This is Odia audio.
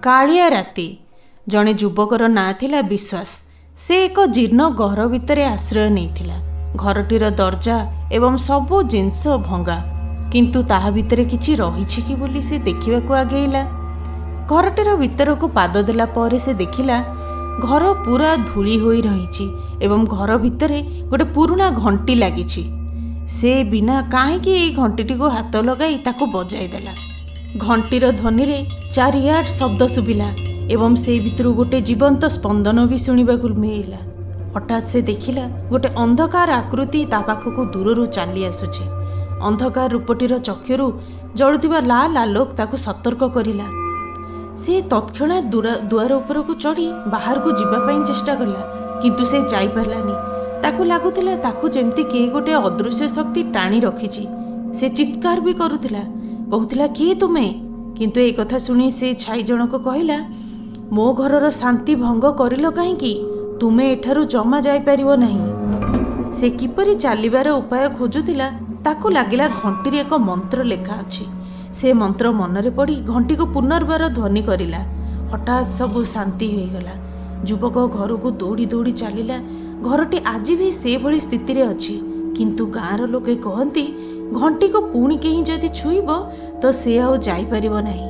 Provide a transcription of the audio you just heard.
କାଳିଆ ରାତି। ଜଣେ ଯୁବକର ନାଁ ଥିଲା ବିଶ୍ୱାସ। ସେ ଏକ ଜୀର୍ଣ୍ଣ ଘର ଭିତରେ ଆଶ୍ରୟ ନେଇଥିଲା। ଘରଟିର ଦରଜା ଏବଂ ସବୁ ଜିନିଷ ଭଙ୍ଗା, କିନ୍ତୁ ତାହା ଭିତରେ କିଛି ରହିଛି କି ବୋଲି ସେ ଦେଖିବାକୁ ଆଗେଇଲା। ଘରଟିର ଭିତରକୁ ପାଦ ଦେଲା ପରେ ସେ ଦେଖିଲା ଘର ପୁରା ଧୂଳି ହୋଇ ରହିଛି ଏବଂ ଘର ଭିତରେ ଗୋଟେ ପୁରୁଣା ଘଣ୍ଟି ଲାଗିଛି। ସେ ବିନା କାହିଁକି ଏଇ ଘଣ୍ଟିଟିକୁ ହାତ ଲଗାଇ ତାକୁ ବଜାଇ ଦେଲା। ଘଣ୍ଟିର ଧ୍ୱନିରେ ଚାରିଆଡ଼ ଶବ୍ଦ ଶୁଭିଲା ଏବଂ ସେଇ ଭିତରୁ ଗୋଟେ ଜୀବନ୍ତ ସ୍ପନ୍ଦନ ବି ଶୁଣିବାକୁ ମିଳିଲା। ହଠାତ୍ ସେ ଦେଖିଲା ଗୋଟେ ଅନ୍ଧକାର ଆକୃତି ତା ପାଖକୁ ଦୂରରୁ ଚାଲି ଆସୁଛି। ଅନ୍ଧକାର ରୂପଟିର ଚକ୍ଷୁରୁ ଜଳୁଥିବା ଲାଲ ଆଲୋକ ତାକୁ ସତର୍କ କରିଲା। ସେ ତତ୍କ୍ଷଣାତ୍ ଦୁଆର ଉପରକୁ ଚଢ଼ି ବାହାରକୁ ଯିବା ପାଇଁ ଚେଷ୍ଟା କଲା, କିନ୍ତୁ ସେ ଯାଇପାରିଲାନି। ତାକୁ ଲାଗୁଥିଲା ତାକୁ ଯେମିତି କେହି ଗୋଟେ ଅଦୃଶ୍ୟ ଶକ୍ତି ଟାଣି ରଖିଛି। ସେ ଚିତ୍କାର ବି କରୁଥିଲା, କହୁଥିଲା କିଏ ତୁମେ? କିନ୍ତୁ ଏ କଥା ଶୁଣି ସେ ଛାଇ ଜଣକ କହିଲା, ମୋ ଘରର ଶାନ୍ତି ଭଙ୍ଗ କରିଲ କାହିଁକି? ତୁମେ ଏଠାରୁ ଜମା ଯାଇପାରିବ ନାହିଁ। ସେ କିପରି ଚାଲିବାର ଉପାୟ ଖୋଜୁଥିଲା, ତାକୁ ଲାଗିଲା ଘଣ୍ଟିରେ ଏକ ମନ୍ତ୍ର ଲେଖା ଅଛି। ସେ ମନ୍ତ୍ର ମନରେ ପଡ଼ି ଘଣ୍ଟିକୁ ପୁନର୍ବାର ଧ୍ୱନି କରିଲା। ହଠାତ୍ ସବୁ ଶାନ୍ତି ହୋଇଗଲା। ଯୁବକ ଘରକୁ ଦୌଡ଼ି ଦୌଡ଼ି ଚାଲିଲା। ଘରଟି ଆଜି ବି ସେଭଳି ସ୍ଥିତିରେ ଅଛି, କିନ୍ତୁ ଗାଁର ଲୋକେ କହନ୍ତି ଘଣ୍ଟିକୁ ପୁଣି କେହି ଯଦି ଛୁଇଁବ ତ ସେ ଆଉ ଯାଇପାରିବ ନାହିଁ।